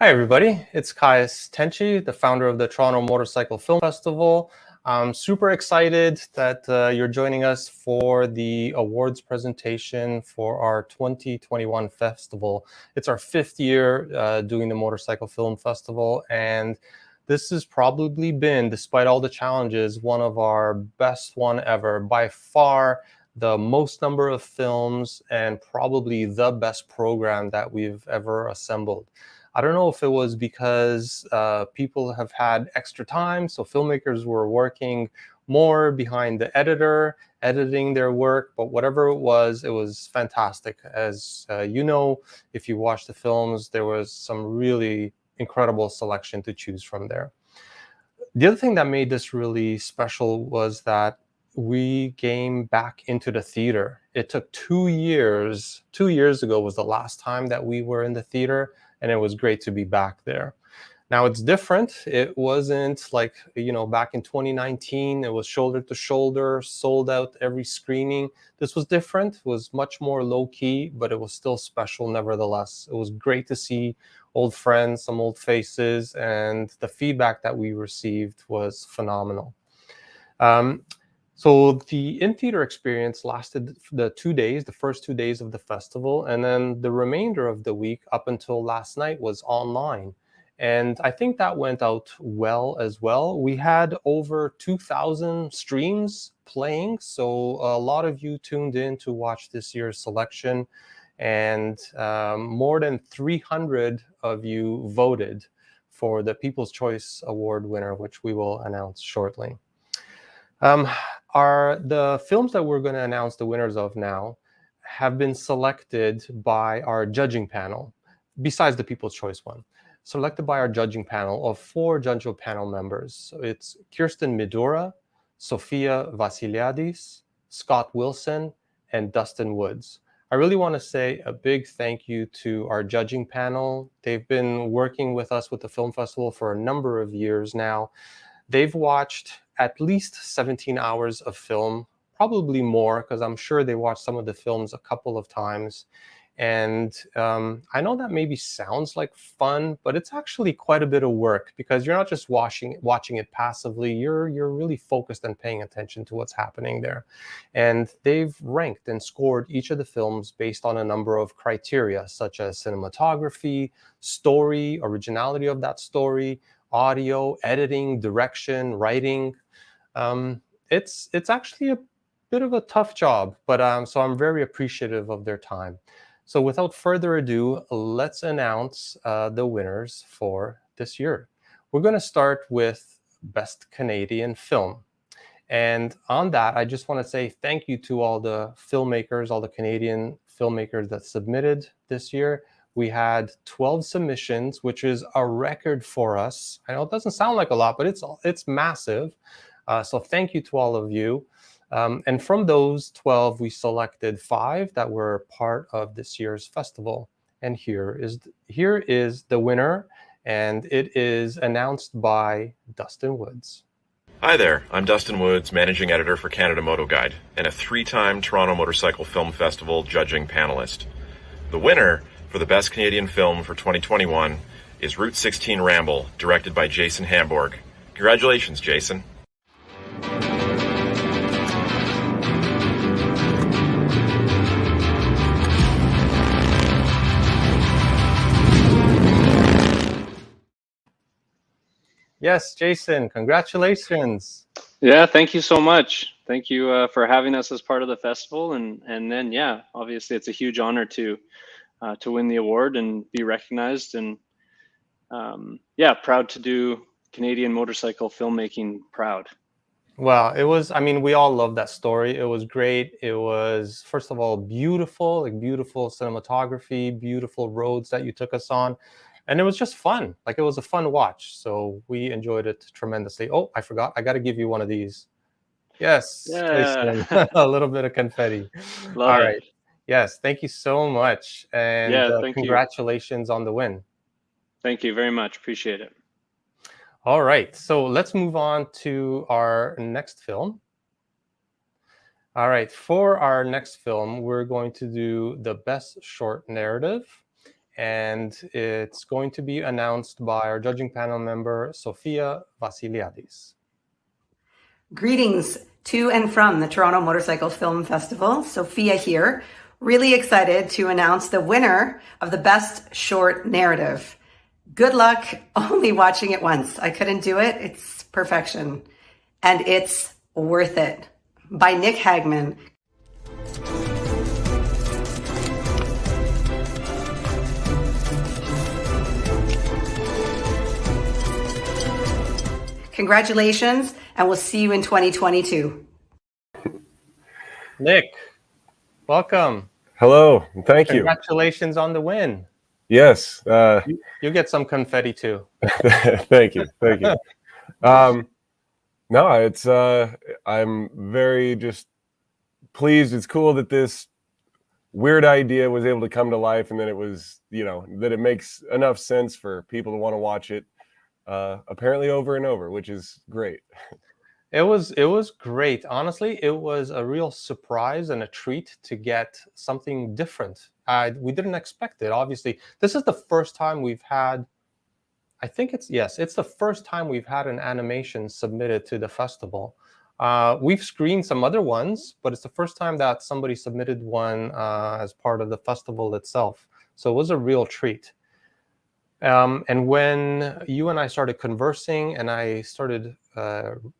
Hi, everybody. It's Kais Tenchi, the founder of the Toronto Motorcycle Film Festival. I'm super excited that you're joining us for the awards presentation for our 2021 festival. It's our 5th year doing the Motorcycle Film Festival, and this has probably been, despite all the challenges, one of our best one ever. By far, the most number of films and probably the best program that we've ever assembled. I don't know if it was because people have had extra time, so filmmakers were working more behind the editor, editing their work, but whatever it was fantastic. As you know, if you watch the films, there was some really incredible selection to choose from there. The other thing that made this really special was that we came back into the theater. It took 2 years. 2 years ago was the last time that we were in the theater, and it was great to be back there. Now it's different. It wasn't like, back in 2019, it was shoulder to shoulder, sold out every screening. This was different. It was much more low key, but it was still special nevertheless. It was great to see old friends, some old faces, and the feedback that we received was phenomenal. So the in-theater experience lasted the 2 days, the first 2 days of the festival, and then the remainder of the week up until last night was online. And I think that went out well as well. We had over 2,000 streams playing, so a lot of you tuned in to watch this year's selection, and more than 300 of you voted for the People's Choice Award winner, which we will announce shortly. The films that we're going to announce the winners of now have been selected by our judging panel, besides the People's Choice one, selected by our judging panel of 4 judging panel members. So it's Kirsten Midura, Sofia Vassiliadis, Scott Wilson, and Dustin Woods. I really want to say a big thank you to our judging panel. They've been working with us with the film festival for a number of years now. They've watched at least 17 hours of film, probably more, because I'm sure they watched some of the films a couple of times. And I know that maybe sounds like fun, but it's actually quite a bit of work, because you're not just watching it passively. You're really focused and paying attention to what's happening there. And they've ranked and scored each of the films based on a number of criteria, such as cinematography, story, originality of that story, audio, editing, direction, writing. It's actually a bit of a tough job, but so I'm very appreciative of their time. So without further ado, let's announce the winners for this year. We're going to start with Best Canadian Film. And on that, I just want to say thank you to all the filmmakers, all the Canadian filmmakers that submitted this year. We had 12 submissions, which is a record for us. I know it doesn't sound like a lot, but it's massive. So thank you to all of you. And from those 12, we selected 5 that were part of this year's festival. And here is the winner, and it is announced by Dustin Woods. Hi there, I'm Dustin Woods, Managing Editor for Canada Moto Guide, and a 3-time Toronto Motorcycle Film Festival judging panelist. The winner for the Best Canadian Film for 2021 is Route 16 Ramble, directed by Jason Hamburg. Congratulations, Jason. Yes, Jason, congratulations. Yeah, thank you so much. Thank you for having us as part of the festival. And then, yeah, obviously it's a huge honor to win the award and be recognized. And yeah, proud to do Canadian motorcycle filmmaking proud. Well, we all love that story. It was great. It was, first of all, beautiful, like beautiful cinematography, beautiful roads that you took us on. And it was just fun. Like, it was a fun watch. So we enjoyed it tremendously. Oh, I forgot. I got to give you one of these. Yes, Yeah. Jason. A little bit of confetti. Love All it. right. Yes, thank you so much. And Yeah, thank you. congratulations on the win. Thank you very much. Appreciate it. All right. So let's move on to our next film. All right. For our next film, we're going to do the Best Short Narrative. and it's going to be announced by our judging panel member, Sofia Vasiliadis. Greetings to and from the Toronto Motorcycle Film Festival. Sophia here. Really excited to announce the winner of the Best Short Narrative. Good luck only watching it once. I couldn't do it. It's perfection. And it's worth it. By Nick Hagman. Congratulations, and we'll see you in 2022. Nick, welcome. Hello, thank you. Congratulations on the win. Yes. You get some confetti too. Thank you. No, it's I'm very just pleased. It's cool that this weird idea was able to come to life, and that it was, that it makes enough sense for people to want to watch it apparently over and over, which is great. It was great. Honestly, it was a real surprise and a treat to get something different. We didn't expect it. Obviously, this is the first time we've had, it's the first time we've had an animation submitted to the festival. We've screened some other ones, but it's the first time that somebody submitted one as part of the festival itself. So it was a real treat. And when you and I started conversing, and I started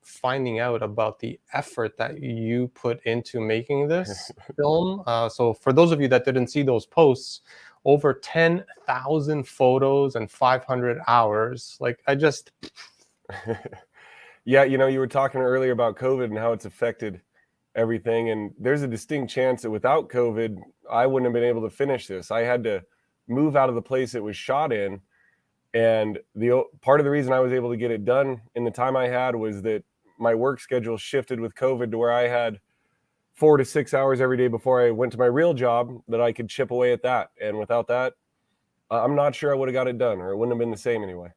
finding out about the effort that you put into making this film. So for those of you that didn't see those posts, over 10,000 photos and 500 hours. Yeah, you were talking earlier about COVID and how it's affected everything. And there's a distinct chance that without COVID, I wouldn't have been able to finish this. I had to move out of the place it was shot in. And the part of the reason I was able to get it done in the time I had was that my work schedule shifted with COVID to where I had 4 to 6 hours every day before I went to my real job that I could chip away at that. And without that, I'm not sure I would have got it done, or it wouldn't have been the same anyway.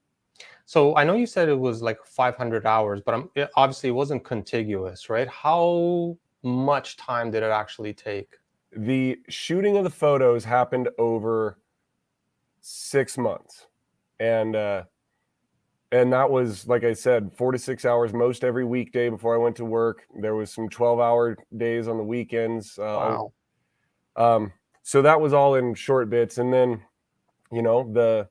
So I know you said it was like 500 hours, but obviously it wasn't contiguous, right? How much time did it actually take? The shooting of the photos happened over 6 months. And that was, like I said, 4 to 6 hours most every weekday before I went to work. There was some 12-hour days on the weekends. Wow. So that was all in short bits. And then, the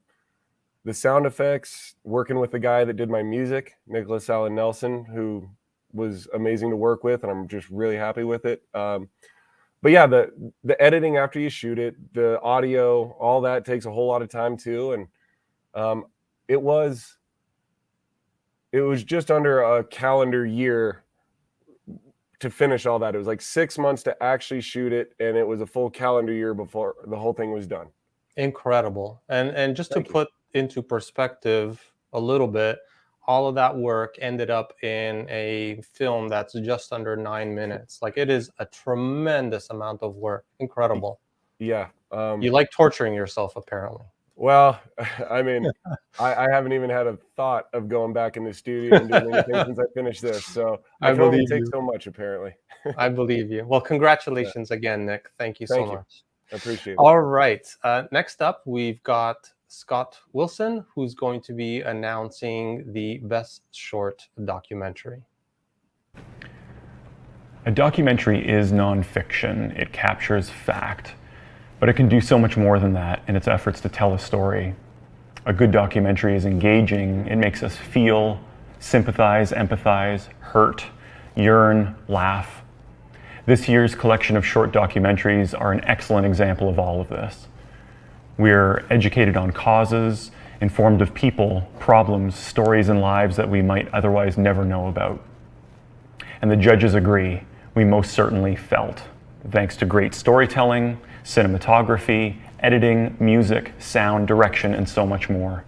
sound effects, working with the guy that did my music, Nicholas Allen Nelson, who was amazing to work with, and I'm just really happy with it. But yeah, the editing after you shoot it, the audio, all that takes a whole lot of time too. And it was just under a calendar year to finish all that. It was like 6 months to actually shoot it, and it was a full calendar year before the whole thing was done. Incredible. And just to put into perspective a little bit, all of that work ended up in a film that's just under 9 minutes. Like, it is a tremendous amount of work. Incredible. Yeah. You like torturing yourself, apparently. Well, I mean, I haven't even had a thought of going back in the studio and doing anything since I finished this. So I can only take so much, apparently. I believe you. Well, congratulations again, Nick. Thank you so much. I appreciate it. All right. Next up, we've got Scott Wilson, who's going to be announcing the Best Short Documentary. A documentary is nonfiction. It captures fact. But it can do so much more than that in its efforts to tell a story. A good documentary is engaging. It makes us feel, sympathize, empathize, hurt, yearn, laugh. This year's collection of short documentaries are an excellent example of all of this. We're educated on causes, informed of people, problems, stories, and lives that we might otherwise never know about. And the judges agree, we most certainly felt, thanks to great storytelling, cinematography, editing, music, sound, direction, and so much more.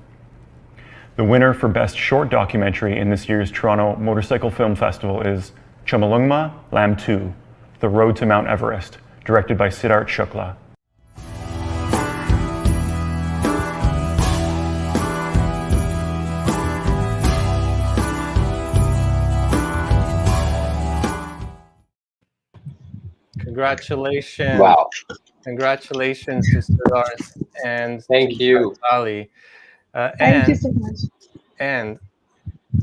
The winner for Best Short Documentary in this year's Toronto Motorcycle Film Festival is Chomolungma Lamtu, The Road to Mount Everest, directed by Siddharth Shukla. Congratulations. Wow. Congratulations to Siddharth and Thank to you. Chaitali. Thank you so much. And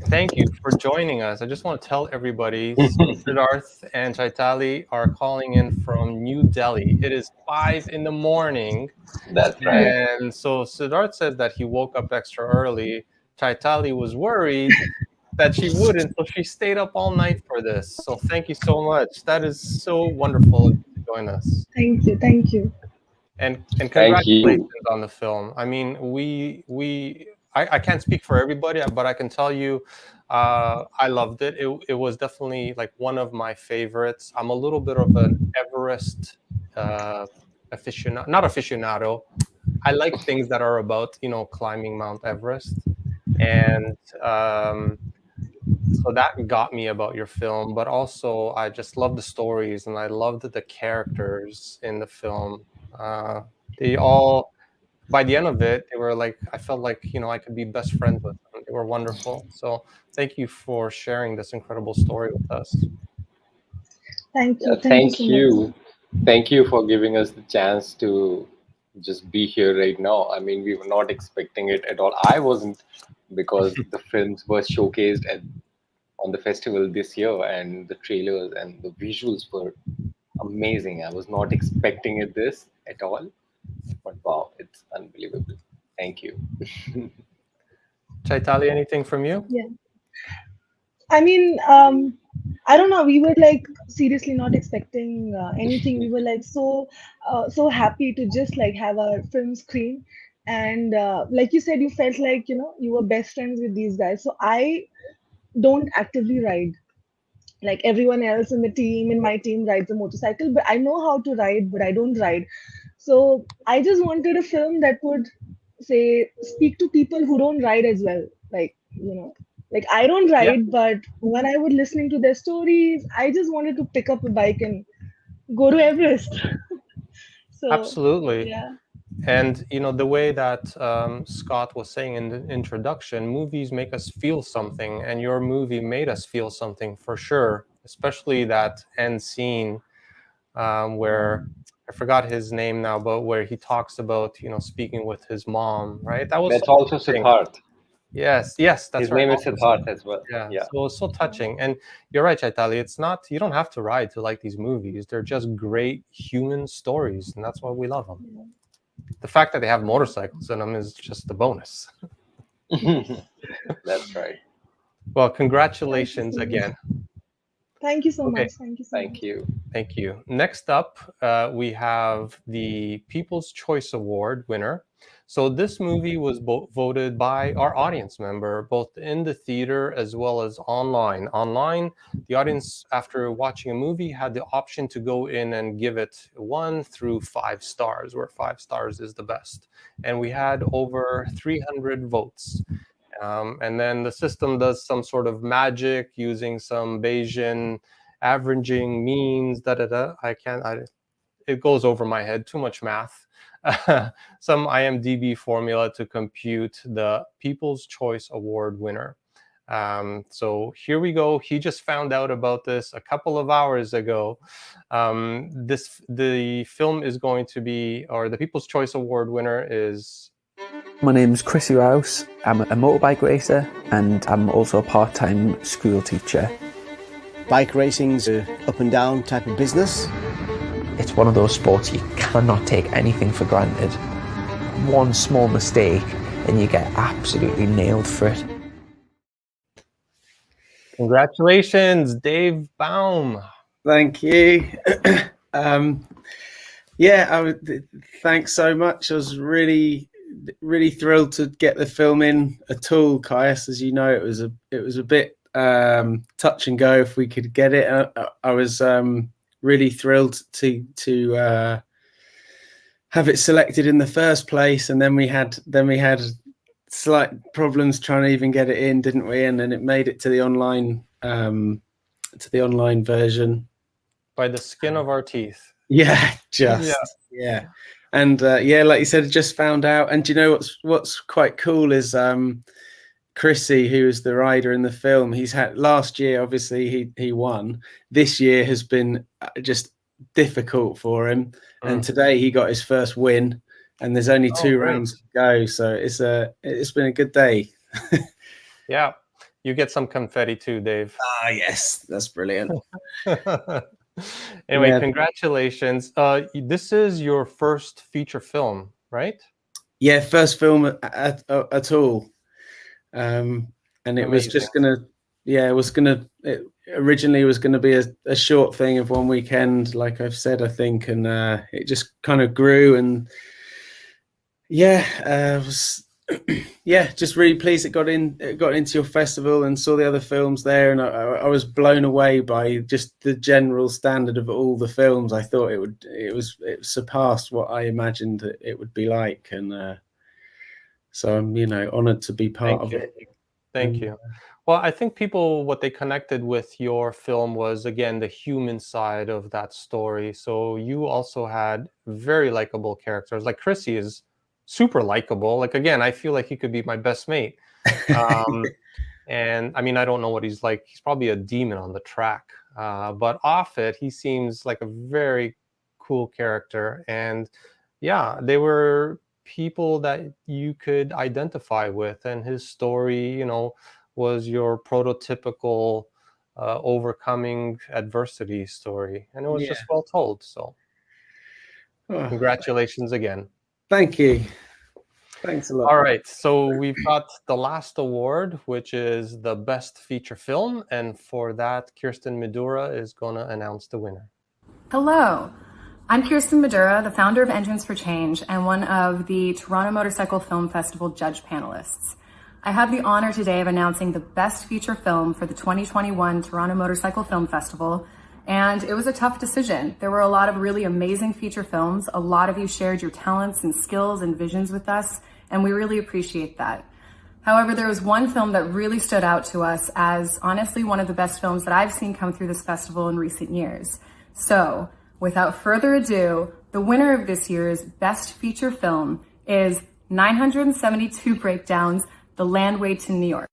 thank you for joining us. I just want to tell everybody, Siddharth and Chaitali are calling in from New Delhi. It is 5 in the morning. That's right. And so Siddharth said that he woke up extra early. Chaitali was worried that she wouldn't, so she stayed up all night for this. So thank you so much. That is so wonderful to join us. Thank you. Thank you. And Thank congratulations you. on the film. I mean, I can't speak for everybody, but I can tell you, I loved it. It was definitely like one of my favorites. I'm a little bit of an Everest aficionado, not aficionado. I like things that are about, climbing Mount Everest. And so that got me about your film, but also I just love the stories and I loved the characters in the film. They all, by the end of it, they were like, I felt like, I could be best friends with them. They were wonderful. So thank you for sharing this incredible story with us. Thank you. Yeah, Thank you so much. Thank you for giving us the chance to just be here right now. I mean, we were not expecting it at all. I wasn't, because the films were showcased on the festival this year, and the trailers and the visuals were amazing. I was not expecting it this at all, but wow, it's unbelievable. Thank you. Chaitali, anything from you? Yeah. I mean, I don't know. We were like seriously not expecting anything. We were like so happy to just like have our film screen, and like you said, you felt like you were best friends with these guys. So I don't actively ride like everyone else in my team rides a motorcycle, but I know how to ride, but I don't ride. So I just wanted a film that would say speak to people who don't ride as well, like I don't Yeah, ride, but when I was listening to their stories, I just wanted to pick up a bike and go to Everest. So absolutely. yeah. And the way that Scott was saying in the introduction, movies make us feel something, and your movie made us feel something for sure. Especially that end scene where I forgot his name now, but where he talks about speaking with his mom, right? That was That's so also touching. Siddharth. Yes, that's His right. name is Also Siddharth as well. yeah, Yeah. so it's so touching. And you're right, Chaitali. It's not, you don't have to ride to like these movies. They're just great human stories, and that's why we love them. The fact that they have motorcycles in them is just a bonus. That's right. Well, congratulations Thank you so much. again. Thank you so Okay. much. Thank you so much. Thank you. Thank you. Next up, we have the People's Choice Award winner. So this movie was voted by our audience member, both in the theater as well as online. Online, the audience, after watching a movie, had the option to go in and give it 1 through 5 stars, where 5 stars is the best. And we had over 300 votes. And then the system does some sort of magic using some Bayesian averaging, means, it goes over my head, too much math. Some IMDb formula to compute the People's Choice Award winner. So here we go. He just found out about this a couple of hours ago. The film is going to be, or the People's Choice Award winner is... My name's Chrissy Rouse. I'm a motorbike racer, and I'm also a part-time school teacher. Bike racing's an up and down type of business. It's one of those sports you cannot take anything for granted. One small mistake and you get absolutely nailed for it. Congratulations, Dave Baum. Thank you. Thanks so much. I was really thrilled to get the film in at all, Caius. As you know, it was a bit touch and go if we could get it. I was really thrilled to have it selected in the first place, and then we had slight problems trying to even get it in, didn't we? And then it made it to the online version by the skin of our teeth. Yeah. And like you said, just found out. And do you know what's quite cool is Chrissy, who is the rider in the film, he's had last year, obviously he won. This year has been just difficult for him. And today he got his first win, and there's only 2 rounds to go. So it's been a good day. Yeah, you get some confetti too, Dave. Ah, yes, that's brilliant. Anyway, Yeah. congratulations. This is your first feature film, right? Yeah, first film at all. And it was just originally was gonna be a short thing of one weekend, like I've said, I think, and it just kind of grew, and was just really pleased it got into your festival and saw the other films there, and I was blown away by just the general standard of all the films. I thought it surpassed what I imagined it would be like, and so I'm honored to be part of it. Thank you. Well, I think people, what they connected with your film was, again, the human side of that story. So you also had very likable characters. Like Chrissy is super likable. Like, again, I feel like he could be my best mate. And I mean, I don't know what he's like. He's probably a demon on the track. But off it, he seems like a very cool character. And yeah, they were people that you could identify with. And his story, was your prototypical overcoming adversity story. And it was just well told. So congratulations again. Thank you. Thanks a lot. All right, so we've got the last award, which is the best feature film. And for that, Kirsten Medura is going to announce the winner. Hello, I'm Kirsten Medura, the founder of Engines for Change and one of the Toronto Motorcycle Film Festival judge panelists. I have the honor today of announcing the best feature film for the 2021 Toronto Motorcycle Film Festival. And it was a tough decision. There were a lot of really amazing feature films. A lot of you shared your talents and skills and visions with us, and we really appreciate that. However, there was one film that really stood out to us as honestly one of the best films that I've seen come through this festival in recent years. So, without further ado, the winner of this year's best feature film is 972 Breakdowns, The Land Way to New York.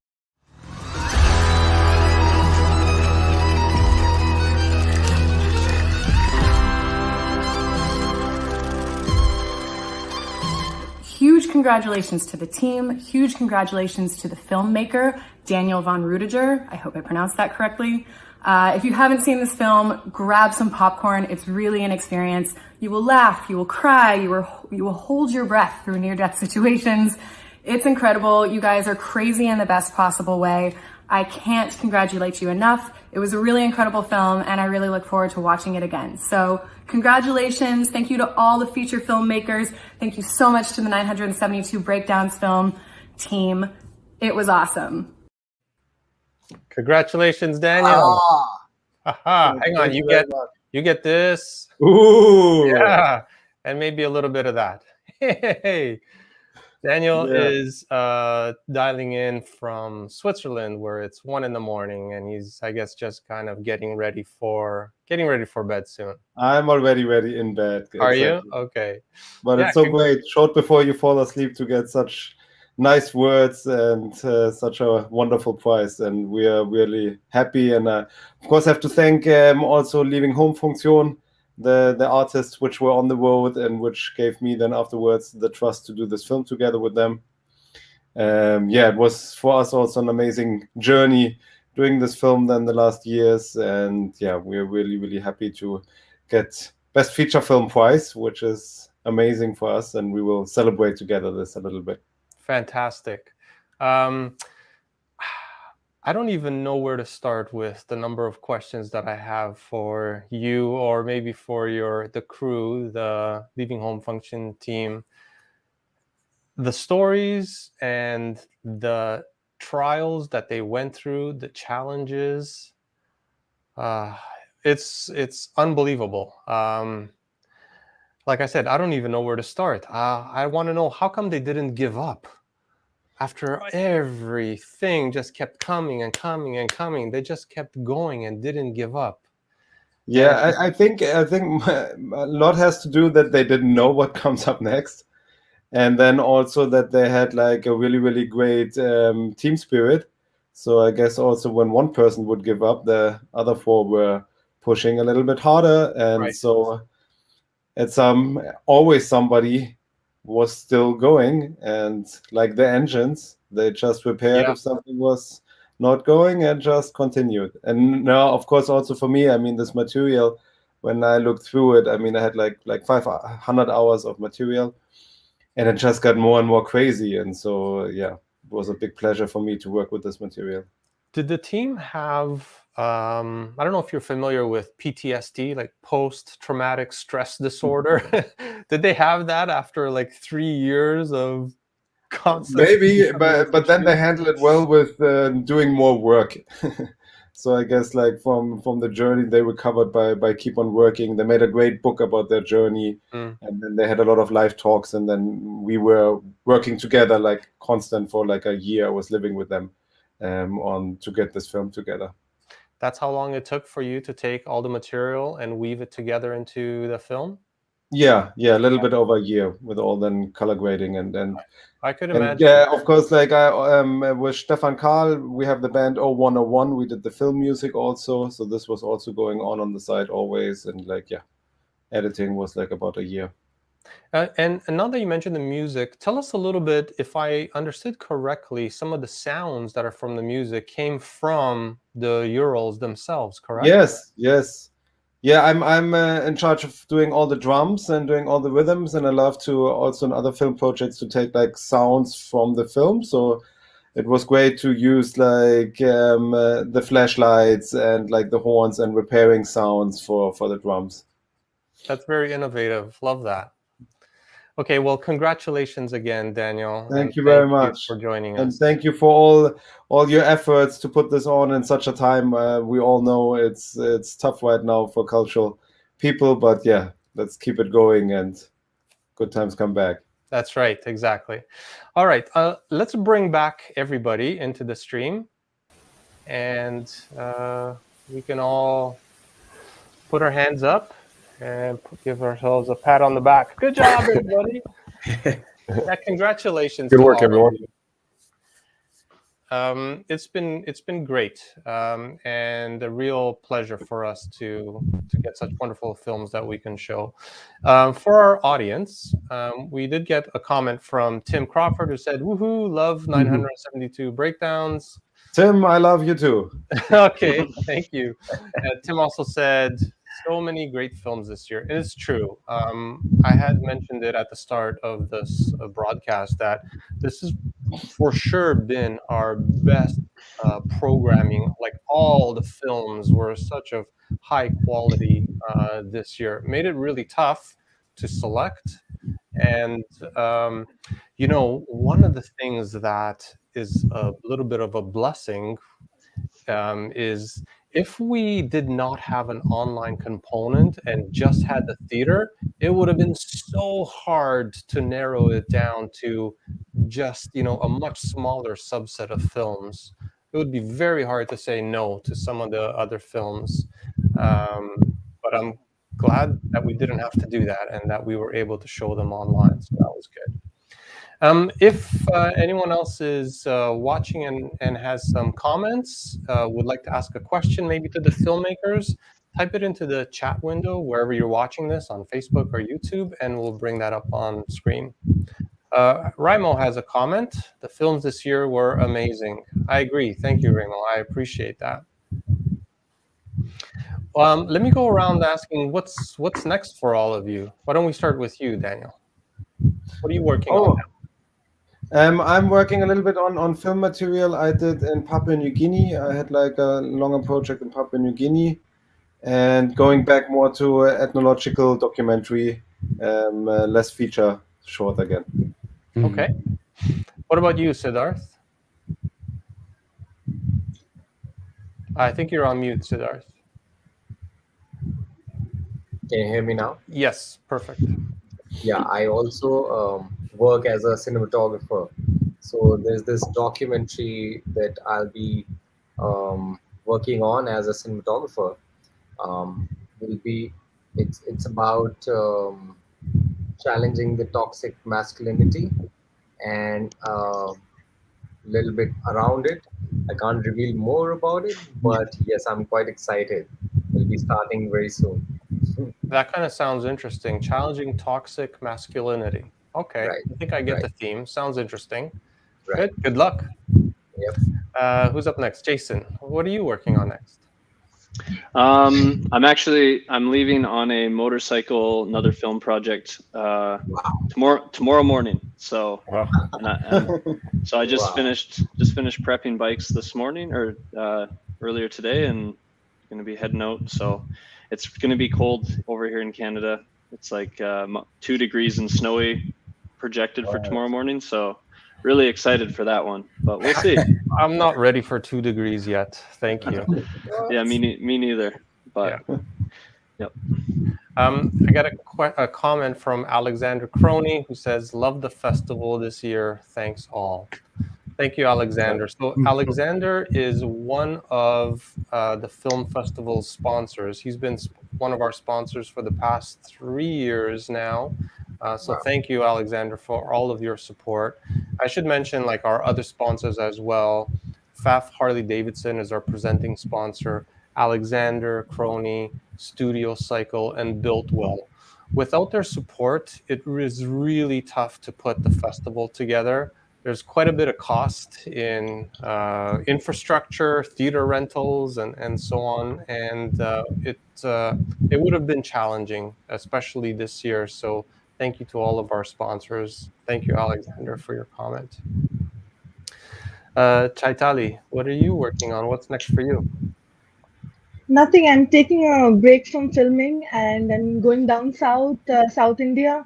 Huge congratulations to the team. Huge congratulations to the filmmaker, Daniel von Rudiger. I hope I pronounced that correctly. If you haven't seen this film, grab some popcorn. It's really an experience. You will laugh, you will cry, you will hold your breath through near-death situations. It's incredible. You guys are crazy in the best possible way. I can't congratulate you enough. It was a really incredible film, and I really look forward to watching it again. So congratulations. Thank you to all the feature filmmakers. Thank you so much to the 972 Breakdowns film team. It was awesome. Congratulations, Daniel. Hang on, you get this. Ooh. Yeah, and maybe a little bit of that. Hey. Daniel is dialing in from Switzerland, where it's 1 a.m, and he's, I guess, just kind of getting ready for bed soon. I'm already ready in bed. Are you? Okay. But it's so great, short before you fall asleep, to get such nice words and such a wonderful prize, and we are really happy. And of course, I have to thank also Leaving Home Funktion, the artists which were on the road and which gave me then afterwards the trust to do this film together with them. It was for us also an amazing journey doing this film then the last years, and we're really, really happy to get Best Feature Film prize, which is amazing for us, and we will celebrate together this a little bit. Fantastic. I don't even know where to start with the number of questions that I have for you, or maybe for the crew, the Leaving Home Function team. The stories and the trials that they went through, the challenges, it's unbelievable. Like I said, I don't even know where to start. I want to know, how come they didn't give up? After everything just kept coming and coming and coming, they just kept going and didn't give up. Yeah, I think a lot has to do that they didn't know what comes up next, and then also that they had like a really, really great team spirit. So I guess also when one person would give up, the other 4 were pushing a little bit harder, and Right. so it's always somebody was still going, and like the engines, they just repaired Yeah. if something was not going and just continued. And now, of course, also for me, I mean, this material, when I looked through it, I mean, I had like 500 hours of material, and it just got more and more crazy. And so, yeah, it was a big pleasure for me to work with this material. Did the team have, I don't know if you're familiar with PTSD, like post-traumatic stress disorder. Did they have that after like 3 years of constant Maybe, continuous but then they shooting? handle it well with doing more work. So I guess like from the journey they recovered by keep on working. They made a great book about their journey, Mm. and then they had a lot of live talks, and then we were working together like constant for like a year. I was living with them on to get this film together. That's how long it took for you to take all the material and weave it together into the film? Yeah, a little bit over a year with all then color grading and I could and imagine. of course, like I with Stefan Karl, we have the band 0101. We did the film music also, so this was also going on the side always, and like editing was like about a year. And now that you mentioned the music, tell us a little bit, if I understood correctly, some of the sounds that are from the music came from the Urals themselves, correct? Yes. Yeah, I'm in charge of doing all the drums and doing all the rhythms, and I love to also in other film projects to take like sounds from the film. So it was great to use like the flashlights and like the horns and repairing sounds for the drums. That's very innovative. Love that. Okay, well, congratulations again, Daniel, and Thank you thank very you much, for joining and us. thank you for all your efforts to put this on in such a time. We all know it's tough right now for cultural people, but yeah, let's keep it going, and good times come back. That's right, exactly. All right, let's bring back everybody into the stream, and we can all put our hands up and give ourselves a pat on the back. Good job, everybody. Yeah, congratulations. Good to work, all of everyone. you. It's been great, and a real pleasure for us to get such wonderful films that we can show. For our audience, we did get a comment from Tim Crawford, who said, "Woohoo! Love 972 breakdowns." Tim, I love you too. Okay, thank you. Tim also said, so many great films this year. And it's true. I had mentioned it at the start of this broadcast that this has for sure been our best programming. Like all the films were such of high quality this year. Made it really tough to select. And, one of the things that is a little bit of a blessing is if we did not have an online component and just had the theater, it would have been so hard to narrow it down to just, a much smaller subset of films. It would be very hard to say no to some of the other films. But I'm glad that we didn't have to do that and that we were able to show them online. So that was good. If anyone else is watching and has some comments, would like to ask a question maybe to the filmmakers, type it into the chat window wherever you're watching this on Facebook or YouTube, and we'll bring that up on screen. Raimo has a comment. The films this year were amazing. I agree. Thank you, Raimo. I appreciate that. Let me go around asking what's next for all of you. Why don't we start with you, Daniel? What are you working on now? I'm working a little bit on film material I did in Papua New Guinea. I had like a longer project in Papua New Guinea, and going back more to ethnological documentary, less feature short again. Okay. What about you, Siddharth? I think you're on mute, Siddharth. Can you hear me now? Yes, perfect. Yeah, I also work as a cinematographer. So there's this documentary that I'll be working on as a cinematographer. It's about challenging the toxic masculinity and a little bit around it. I can't reveal more about it, but yes, I'm quite excited. It'll be starting very soon. That kind of sounds interesting. Challenging toxic masculinity. Okay, Right. I think I get Right. the theme. Sounds interesting. Right. Good luck. Yep. Who's up next? Jason, what are you working on next? I'm leaving on a motorcycle, another film project tomorrow morning. So, so I just finished prepping bikes this morning or earlier today, and going to be heading out. So it's going to be cold over here in Canada. It's like 2 degrees and snowy projected for tomorrow morning. So really excited for that one, but we'll see. I'm not ready for 2 degrees yet. Thank you. Yeah, me neither. But yep. I got a comment from Alexander Crony who says, "Love the festival this year. Thanks all." Thank you, Alexander. So Alexander is one of the film festival's sponsors. He's been one of our sponsors for the past 3 years now. So thank you, Alexander, for all of your support. I should mention like our other sponsors as well. Pfaff Harley Davidson is our presenting sponsor. Alexander, Crony, Studio Cycle, and Built Well. Without their support, it is really tough to put the festival together. There's quite a bit of cost in infrastructure, theater rentals, and so on. And it would have been challenging, especially this year. So thank you to all of our sponsors. Thank you, Alexander, for your comment. Chaitali, what are you working on? What's next for you? Nothing. I'm taking a break from filming and I'm going down south, South India,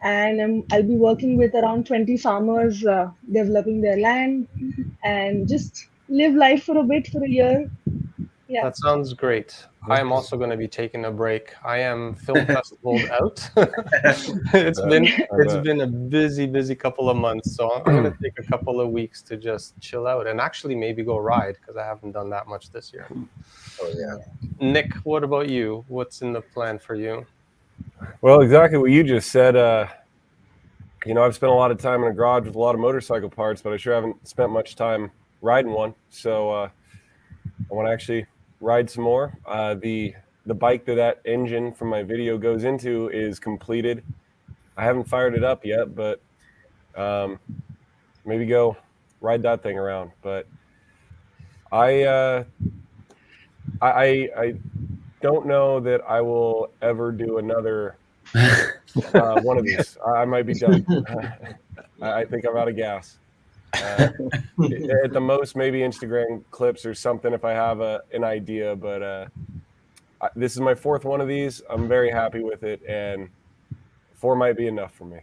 and I'll be working with around 20 farmers, developing their land, and just live life for a bit for a year. Yeah. That sounds great. I am also going to be taking a break. I am film festivaled out. It's been a busy couple of months, so I'm going to take a couple of weeks to just chill out and actually maybe go ride because I haven't done that much this year. Oh yeah. Nick, what about you? What's in the plan for you? Well, exactly what you just said. You know, I've spent a lot of time in a garage with a lot of motorcycle parts, but I sure haven't spent much time riding one. So I want to actually ride some more. The bike that engine from my video goes into is completed. I haven't fired it up yet, but maybe go ride that thing around. But I don't know that I will ever do another one of these. I might be done. I think I'm out of gas. At the most, maybe Instagram clips or something if I have an idea. But this is my 4th one of these. I'm very happy with it, and 4 might be enough for me.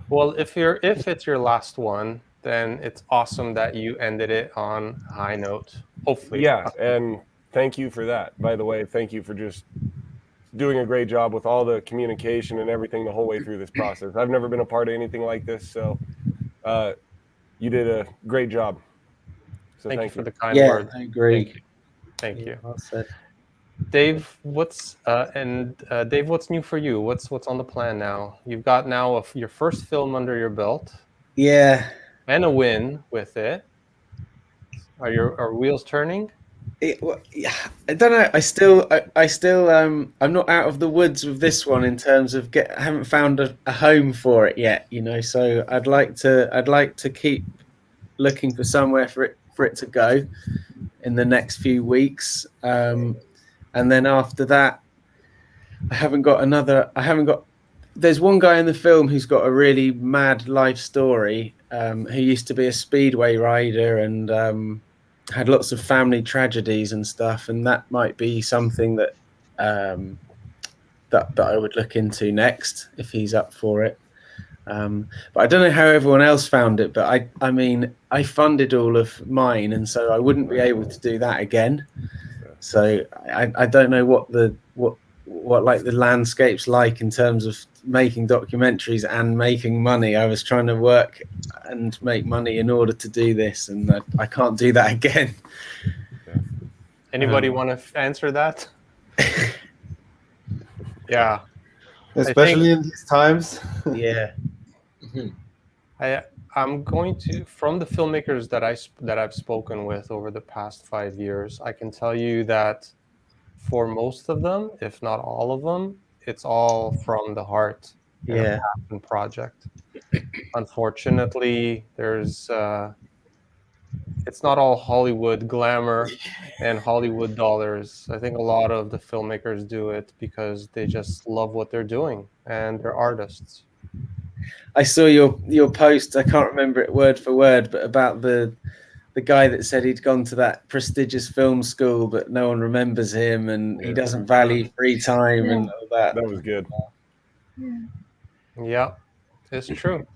Well, if it's your last one, then it's awesome that you ended it on a high note. Hopefully. Yeah, and thank you for that. By the way, thank you for just doing a great job with all the communication and everything the whole way through this process. I've never been a part of anything like this, so you did a great job. So thank you for the kind yeah, words. I agree. Thank you. Well said. Dave, what's new for you? What's on the plan now? You've got now your first film under your belt. Yeah. And a win with it. Are wheels turning? I don't know. I still I'm not out of the woods with this one in terms of I haven't found a home for it yet, you know. So I'd like to keep looking for somewhere for it to go in the next few weeks. And then after that, there's one guy in the film who's got a really mad life story, who used to be a speedway rider and had lots of family tragedies and stuff, and that might be something that that I would look into next if he's up for it. But I don't know how everyone else found it, but I mean I funded all of mine, and so I wouldn't be able to do that again. So I don't know what like the landscape's like in terms of making documentaries and making money. I was trying to work and make money in order to do this, and I can't do that again. Anybody want to answer that? Yeah. Especially in these times. Yeah. I'm going to, from the filmmakers that I've spoken with over the past 5 years, I can tell you that for most of them, if not all of them, it's all from the heart and a Yeah. passion project. Unfortunately, there's it's not all Hollywood glamour and Hollywood dollars. I think a lot of the filmmakers do it because they just love what they're doing and they're artists. I saw your post. I can't remember it word for word, but about the guy that said he'd gone to that prestigious film school, but no one remembers him, and he doesn't value free time and all that. That was good. Yeah, it's true.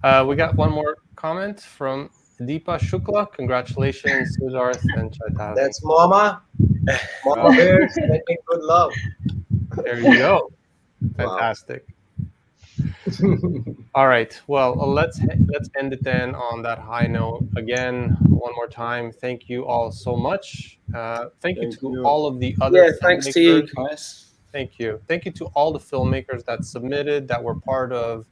We got one more comment from Deepa Shukla. Congratulations, Siddharth and Chaitanya. That's Mama. Mama Bear sending good love. There you go. Fantastic. All right. Well, let's end it then on that high note. Again, one more time, thank you all so much. Thank you to all of the other Yeah, thanks to you, filmmakers. guys. Thank you. Thank you to all the filmmakers that submitted, that were part of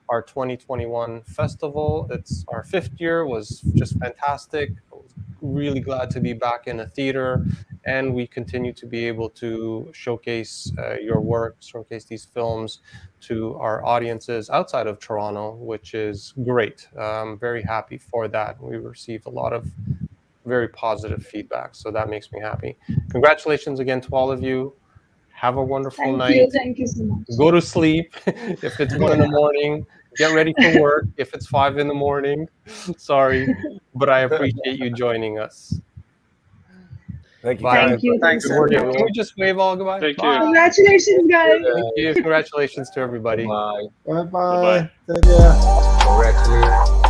our 2021 festival. It's our 5th year, was just fantastic. I was really glad to be back in a theater, and we continue to be able to showcase your work, showcase these films to our audiences outside of Toronto, which is great. I'm very happy for that. We received a lot of very positive feedback, so that makes me happy. Congratulations again to all of you. Have a wonderful night. Thank you so much. Go to sleep if it's 1 in the morning. Get ready for work if it's 5 in the morning. Sorry, but I appreciate you joining us. Thank you. Bye. Thank you. Thanks Good so work. much. Can we just wave all goodbye? Thank Bye. you. Congratulations, guys. Thank you. Congratulations to everybody. Bye. Bye Bye-bye. bye. Take care. Congratulations.